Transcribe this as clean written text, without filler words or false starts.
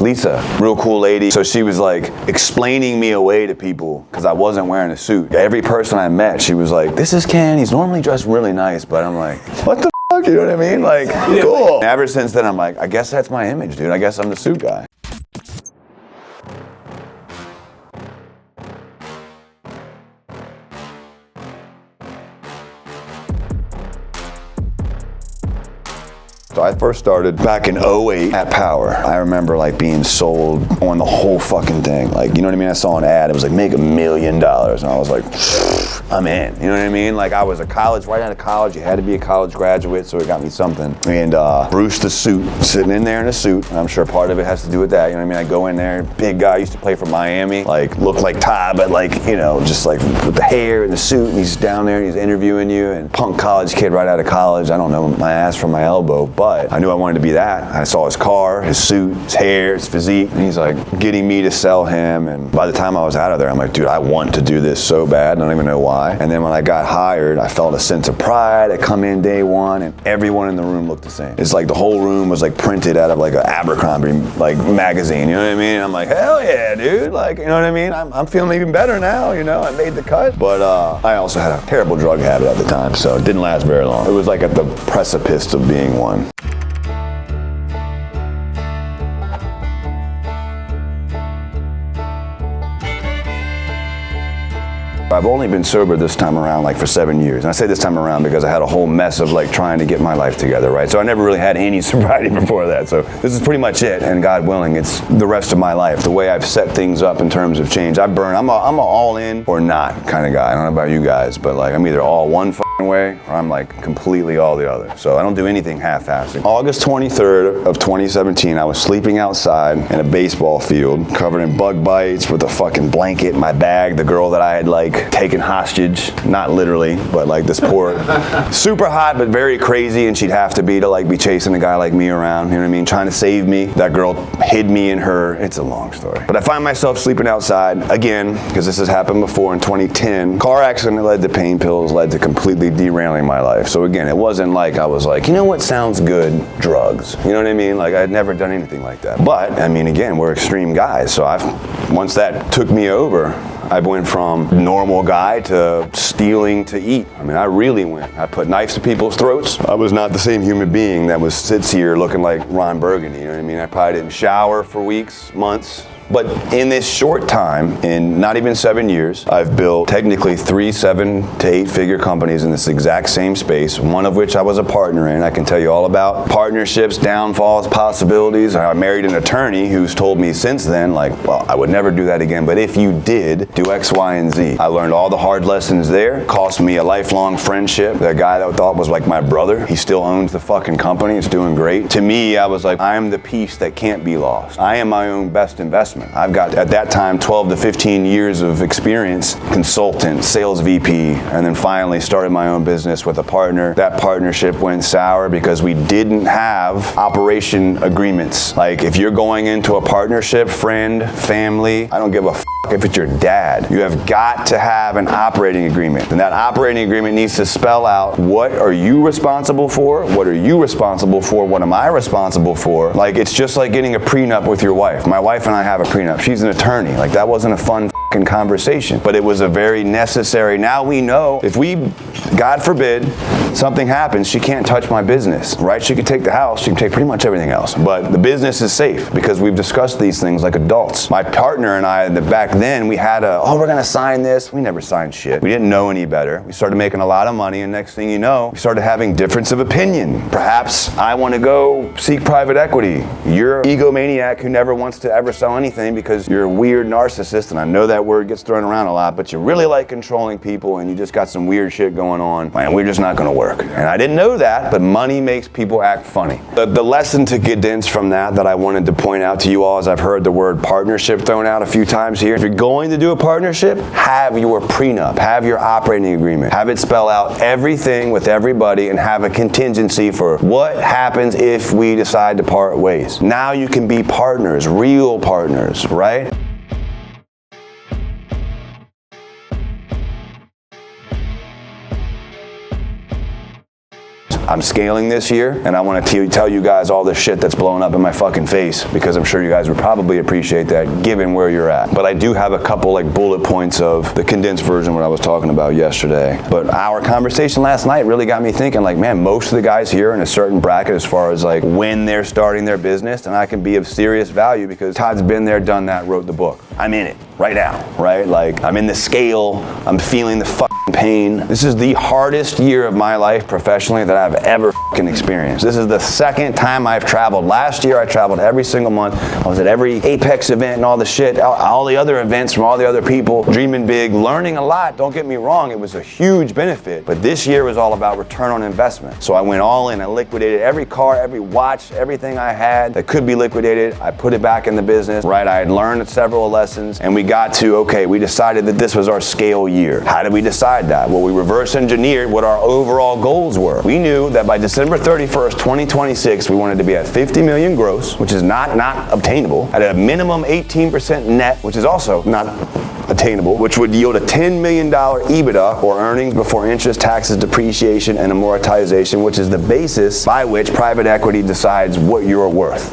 Lisa, real cool lady. So she was like explaining me away to people because I wasn't wearing a suit. Every person I met, she was like, this is Ken, he's normally dressed really nice, but I'm like, what the fuck, you know what I mean? Like, cool. Ever since then, I'm like, I guess that's my image, dude. I guess I'm the suit guy. So I first started back in 08 at Power. I remember like being sold on the whole fucking thing. Like, you know what I mean? I saw an ad, it was like, make $1 million. And I was like, I'm in, you know what I mean? Like I was right out of college, you had to be a college graduate, so it got me something. And Bruce the suit, sitting in there in a suit, I'm sure part of it has to do with that, you know what I mean? I go in there, big guy, used to play for Miami, like looked like Ty, but like, you know, just like with the hair and the suit, and he's down there and he's interviewing you, and punk college kid right out of college, I don't know my ass from my elbow, but I knew I wanted to be that. I saw his car, his suit, his hair, his physique, and he's like getting me to sell him. And by the time I was out of there, I'm like, dude, I want to do this so bad. I don't even know why. And then when I got hired, I felt a sense of pride. I come in day one, and everyone in the room looked the same. It's like the whole room was like printed out of like an Abercrombie like magazine. You know what I mean? And I'm like, hell yeah, dude. Like, you know what I mean? I'm feeling even better now. You know, I made the cut. But I also had a terrible drug habit at the time, so it didn't last very long. It was like at the precipice of being one. I've only been sober this time around like for 7 years. And I say this time around because I had a whole mess of like trying to get my life together, right? So I never really had any sobriety before that. So this is pretty much it. And God willing, it's the rest of my life. The way I've set things up in terms of change. I'm a all in or not kind of guy. I don't know about you guys, but like I'm either all one way or I'm like completely all the other. So I don't do anything half-assing. August 23rd of 2017, I was sleeping outside in a baseball field covered in bug bites with a fucking blanket in my bag. The girl that I had like taken hostage, not literally, but like this poor, super hot but very crazy, and she'd have to be to like be chasing a guy like me around, you know what I mean, trying to save me. That girl hid me in her, it's a long story. But I find myself sleeping outside again, because this has happened before in 2010. Car accident led to pain pills, led to completely derailing my life. So again, it wasn't like I was like, you know what sounds good? Drugs. You know what I mean? Like I had never done anything like that. But I mean, again, we're extreme guys. So once that took me over, I went from normal guy to stealing to eat. I mean, I really went. I put knives to people's throats. I was not the same human being that sits here looking like Ron Burgundy, you know what I mean? I probably didn't shower for weeks, months. But in this short time, in not even 7 years, I've built technically 3 7- to 8-figure companies in this exact same space, one of which I was a partner in. I can tell you all about partnerships, downfalls, possibilities. I married an attorney who's told me since then, like, well, I would never do that again, but if you did, do X, Y, and Z. I learned all the hard lessons there. Cost me a lifelong friendship. That guy that I thought was like my brother, he still owns the fucking company. It's doing great. To me, I was like, I am the piece that can't be lost. I am my own best investment. I've got, at that time, 12 to 15 years of experience, consultant, sales VP, and then finally started my own business with a partner. That partnership went sour because we didn't have operation agreements. Like, if you're going into a partnership, friend, family, I don't give a f if it's your dad. You have got to have an operating agreement. And that operating agreement needs to spell out, what are you responsible for? What are you responsible for? What am I responsible for? Like, it's just like getting a prenup with your wife. My wife and I have a prenup. She's an attorney. Like, that wasn't a fun conversation, but it was a very necessary. Now we know if we, God forbid, something happens, she can't touch my business, right? She could take the house, she can take pretty much everything else, but the business is safe because we've discussed these things like adults. My partner and I, back then, we had we're gonna sign this. We never signed shit. We didn't know any better. We started making a lot of money, and next thing you know, we started having difference of opinion. Perhaps I want to go seek private equity. You're an egomaniac who never wants to ever sell anything because you're a weird narcissist, and I know that word gets thrown around a lot, but you really like controlling people and you just got some weird shit going on. Man, we're just not gonna work. And I didn't know that, but money makes people act funny. The lesson to condense from that I wanted to point out to you all, is I've heard the word partnership thrown out a few times here. If you're going to do a partnership, have your prenup, have your operating agreement, have it spell out everything with everybody, and have a contingency for what happens if we decide to part ways. Now you can be partners, real partners, right? I'm scaling this year, and I want to tell you guys all the shit that's blowing up in my fucking face, because I'm sure you guys would probably appreciate that given where you're at. But I do have a couple like bullet points of the condensed version what I was talking about yesterday. But our conversation last night really got me thinking, like, man, most of the guys here in a certain bracket as far as like when they're starting their business, and I can be of serious value because Todd's been there, done that, wrote the book. I'm in it right now, right? Like, I'm in the scale, I'm feeling the fucking pain. This is the hardest year of my life professionally that I've ever fucking experienced. This is the second time I've traveled. Last year I traveled every single month. I was at every Apex event and all the shit, all the other events from all the other people, dreaming big, learning a lot. Don't get me wrong, it was a huge benefit. But this year was all about return on investment. So I went all in. I liquidated every car, every watch, everything I had that could be liquidated. I put it back in the business, right? I had learned several lessons, and we got to, okay, we decided that this was our scale year. How did we decide that? Well, we reverse engineered what our overall goals were. We knew that by December 31st, 2026, we wanted to be at 50 million gross, which is not obtainable, at a minimum 18% net, which is also not attainable, which would yield a $10 million EBITDA, or earnings before interest, taxes, depreciation, and amortization, which is the basis by which private equity decides what you're worth.